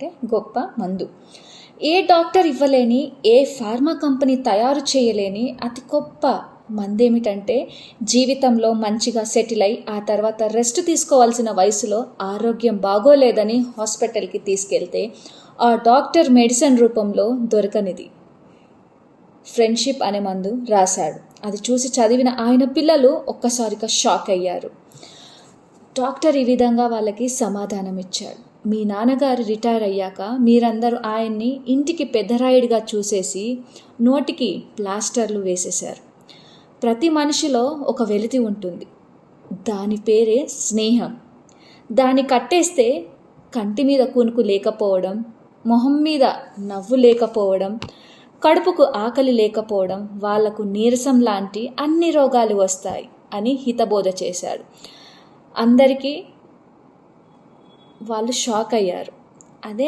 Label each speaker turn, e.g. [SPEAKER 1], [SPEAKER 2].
[SPEAKER 1] గొప్ప మందు. ఏ డాక్టర్ ఇవ్వలేని, ఏ ఫార్మా కంపెనీ తయారు చేయలేని అతి గొప్ప మందేమిటంటే, జీవితంలో మంచిగా సెటిల్ అయి ఆ తర్వాత రెస్ట్ తీసుకోవాల్సిన వయసులో ఆరోగ్యం బాగోలేదని హాస్పిటల్కి తీసుకెళ్తే ఆ డాక్టర్ మెడిసిన్ రూపంలో దొరకనిది ఫ్రెండ్షిప్ అనే మందు రాశాడు. అది చూసి చదివిన ఆయన పిల్లలు ఒక్కసారిగా షాక్ అయ్యారు. డాక్టర్ ఈ విధంగా వాళ్ళకి సమాధానం ఇచ్చాడు. మీ నాన్నగారు రిటైర్ అయ్యాక మీరందరూ ఆయన్ని ఇంటికి పెద్దరాయుడిగా చూసేసి నోటికి ప్లాస్టర్లు వేసేశారు. ప్రతి మనిషిలో ఒక వెలితి ఉంటుంది. దాని పేరే స్నేహం. దాన్ని కట్టేస్తే కంటి మీద కునుకు లేకపోవడం, మొహం మీద నవ్వు లేకపోవడం, కడుపుకు ఆకలి లేకపోవడం, వాళ్లకు నీరసం లాంటి అన్ని రోగాలు వస్తాయి అని హితబోధ చేశాడు. అందరికీ వాళ్ళు షాక్ అయ్యారు. అదే